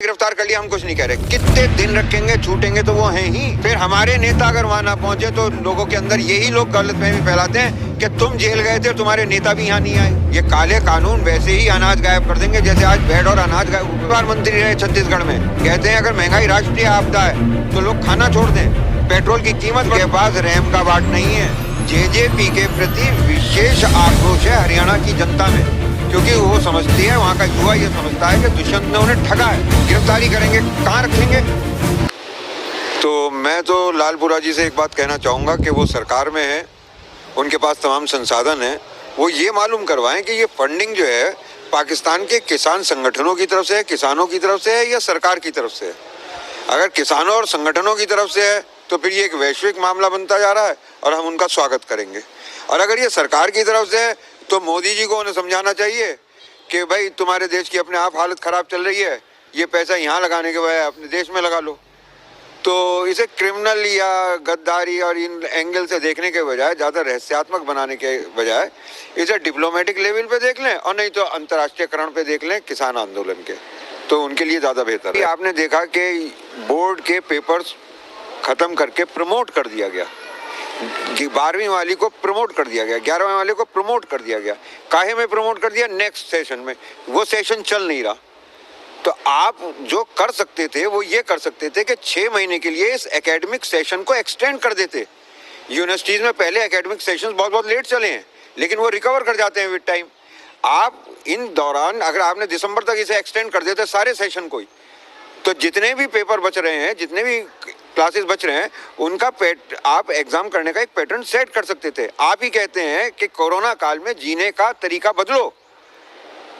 गिरफ्तार कर लिया, हम कुछ नहीं कह रहे। कितने दिन रखेंगे, छूटेंगे तो वो हैं ही। फिर हमारे नेता अगर वहां ना पहुंचे तो लोगों के अंदर यही लोग गलतफहमी फैलाते हैं कि तुम जेल गए थे, तुम्हारे नेता भी यहाँ नहीं आए। ये काले कानून वैसे ही अनाज गायब कर देंगे जैसे आज बेड और अनाज गायब। प्रधानमंत्री रहे छत्तीसगढ़ में, कहते हैं अगर महंगाई राष्ट्रीय आपदा है तो लोग खाना छोड़ दें। पेट्रोल की कीमत के पास रहम का बाट नहीं है। जेजेपी के प्रति विशेष आक्रोश है हरियाणा की जनता में, क्योंकि वो समझती है, वहाँ का युवा ये समझता है कि दुष्यंत ने उन्हें ठगा है। गिरफ्तारी करेंगे, कहाँ रखेंगे? तो मैं तो लालपुरा जी से एक बात कहना चाहूँगा कि वो सरकार में है, उनके पास तमाम संसाधन है, वो ये मालूम करवाएं कि ये फंडिंग जो है पाकिस्तान के किसान संगठनों की तरफ से है, किसानों की तरफ से है या सरकार की तरफ से है। अगर किसानों और संगठनों की तरफ से है तो फिर ये एक वैश्विक मामला बनता जा रहा है और हम उनका स्वागत करेंगे। और अगर ये सरकार की तरफ से है तो मोदी जी को उन्हें समझाना चाहिए कि भाई तुम्हारे देश की अपने आप हालत खराब चल रही है, ये पैसा यहाँ लगाने के बजाय अपने देश में लगा लो। तो इसे क्रिमिनल या गद्दारी और इन एंगल से देखने के बजाय, ज़्यादा रहस्यात्मक बनाने के बजाय इसे डिप्लोमेटिक लेवल पे देख लें और नहीं तो अंतर्राष्ट्रीयकरण पे देख लें किसान आंदोलन के, तो उनके लिए ज़्यादा बेहतर है। आपने देखा कि बोर्ड के पेपर्स ख़त्म करके प्रमोट कर दिया गया, 12वीं वाली को प्रमोट कर दिया गया, 11वीं वाले को प्रमोट कर दिया गया। काहे में प्रमोट कर दिया? नेक्स्ट सेशन में। वो सेशन चल नहीं रहा। तो आप जो कर सकते थे वो ये कर सकते थे कि 6 महीने के लिए इस एकेडमिक सेशन को एक्सटेंड कर देते। यूनिवर्सिटीज़ में पहले एकेडमिक सेशंस बहुत लेट चले हैं, लेकिन वो रिकवर कर जाते हैं विद टाइम। आप इन दौरान अगर आपने दिसंबर तक इसे एक्सटेंड कर देते सारे सेशन को ही, तो जितने भी पेपर बच रहे हैं, जितने भी क्लासेस बच रहे हैं, उनका आप एग्जाम करने का एक पैटर्न सेट कर सकते थे। आप ही कहते हैं कि कोरोना काल में जीने का तरीका बदलो,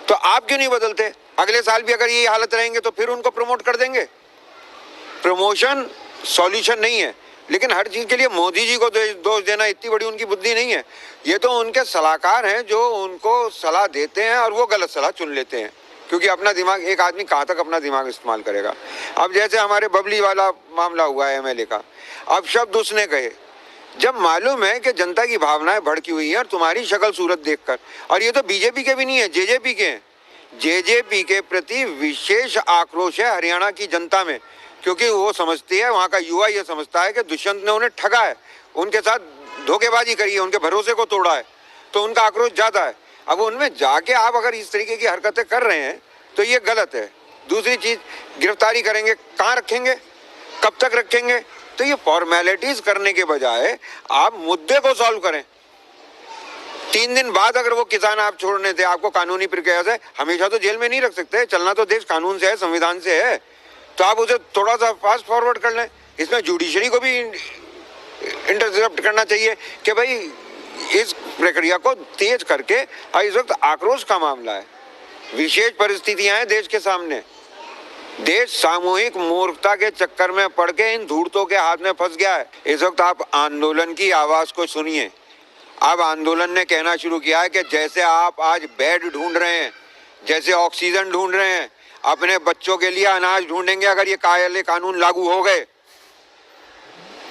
तो आप क्यों नहीं बदलते? अगले साल भी अगर ये हालत रहेंगे तो फिर उनको प्रमोट कर देंगे। प्रमोशन सॉल्यूशन नहीं है, लेकिन हर चीज के लिए मोदी जी को दोष देना इतनी बड़ी उनकी बुद्धि नहीं है। ये तो उनके सलाहकार हैं जो उनको सलाह देते हैं और वो गलत सलाह चुन लेते हैं, क्योंकि अपना दिमाग, एक आदमी कहाँ तक अपना दिमाग इस्तेमाल करेगा। अब जैसे हमारे बबली वाला मामला हुआ है एमएलए का, अब शब्द उसने कहे जब मालूम है कि जनता की भावनाएं भड़की हुई हैं और तुम्हारी शक्ल सूरत देखकर, और ये तो बीजेपी के भी नहीं है, जेजेपी के हैं। जेजेपी के प्रति विशेष आक्रोश है हरियाणा की जनता में, क्योंकि वो समझती है, वहाँ का युवा ये समझता है कि दुष्यंत ने उन्हें ठगा है, उनके साथ धोखेबाजी करी है, उनके भरोसे को तोड़ा है, तो उनका आक्रोश ज़्यादा है। अब उनमें जाके आप अगर इस तरीके की हरकतें कर रहे हैं तो ये गलत है। दूसरी चीज, गिरफ्तारी करेंगे, कहाँ रखेंगे, कब तक रखेंगे? तो ये फॉर्मेलिटीज करने के बजाय आप मुद्दे को सॉल्व करें। 3 दिन बाद अगर वो किसान आप छोड़ने थे, आपको कानूनी प्रक्रिया से, हमेशा तो जेल में नहीं रख सकते, चलना तो देश कानून से है, संविधान से है, तो आप उसे थोड़ा सा फास्ट फॉरवर्ड कर लें। इसमें जुडिशरी को भी इंटरसेप्ट करना चाहिए कि भाई इस प्रक्रिया को तेज करके, इस वक्त आक्रोश का मामला है, विशेष परिस्थितियां हैं देश के सामने। देश सामूहिक मूर्खता के चक्कर में पड़ के इन धूर्तों के हाथ में फंस गया है। इस वक्त आप आंदोलन की आवाज को सुनिए। अब आंदोलन ने कहना शुरू किया है कि जैसे आप आज बेड ढूंढ रहे हैं, जैसे ऑक्सीजन ढूंढ रहे हैं, अपने बच्चों के लिए अनाज ढूंढेंगे अगर ये काले कानून लागू हो गए।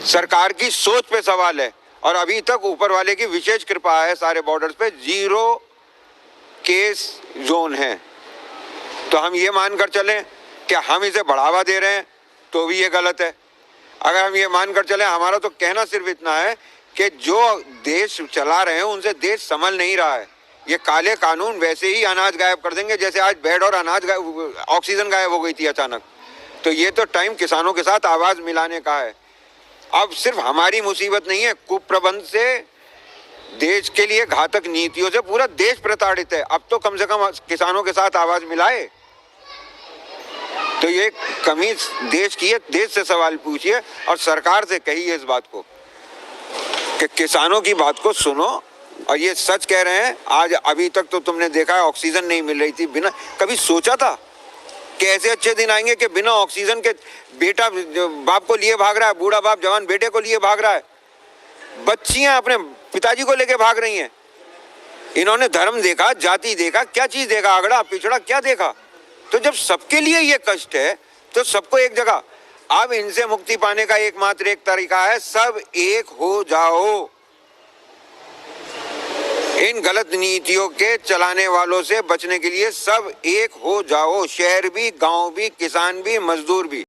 सरकार की सोच पे सवाल है, और अभी तक ऊपर वाले की विशेष कृपा है, सारे बॉर्डर्स पे 0 केस जोन है। तो हम ये मानकर चलें कि हम इसे बढ़ावा दे रहे हैं तो भी ये गलत है। अगर हम ये मानकर चलें, हमारा तो कहना सिर्फ इतना है कि जो देश चला रहे हैं उनसे देश संभल नहीं रहा है। ये काले कानून वैसे ही अनाज गायब कर देंगे जैसे आज बेड और अनाज ऑक्सीजन गायब हो गई थी अचानक। तो ये तो टाइम किसानों के साथ आवाज मिलाने का है। अब सिर्फ हमारी मुसीबत नहीं है, कुप्रबंध से, देश के लिए घातक नीतियों से पूरा देश प्रताड़ित है। अब तो कम से कम किसानों के साथ आवाज मिलाए। तो ये कमी देश की है, देश से सवाल पूछिए और सरकार से कहिए इस बात को कि किसानों की बात को सुनो। और ये सच कह रहे हैं, आज अभी तक तो तुमने देखा है ऑक्सीजन नहीं मिल रही थी, बिना कभी सोचा था कि ऐसे अच्छे दिन आएंगे कि बिना ऑक्सीजन के बेटा बाप को लिए भाग रहा है, बूढ़ा बाप जवान बेटे को लिए भाग रहा है, बच्चियां अपने पिताजी को लेके भाग रही हैं। इन्होंने धर्म देखा, जाति देखा, क्या चीज देखा, अगड़ा पिछड़ा क्या देखा? तो जब सबके लिए ये कष्ट है तो सबको एक जगह, अब इनसे मुक्ति पाने का एकमात्र एक तरीका है, सब एक हो जाओ। इन गलत नीतियों के चलाने वालों से बचने के लिए सब एक हो जाओ, शहर भी, गांव भी, किसान भी, मजदूर भी।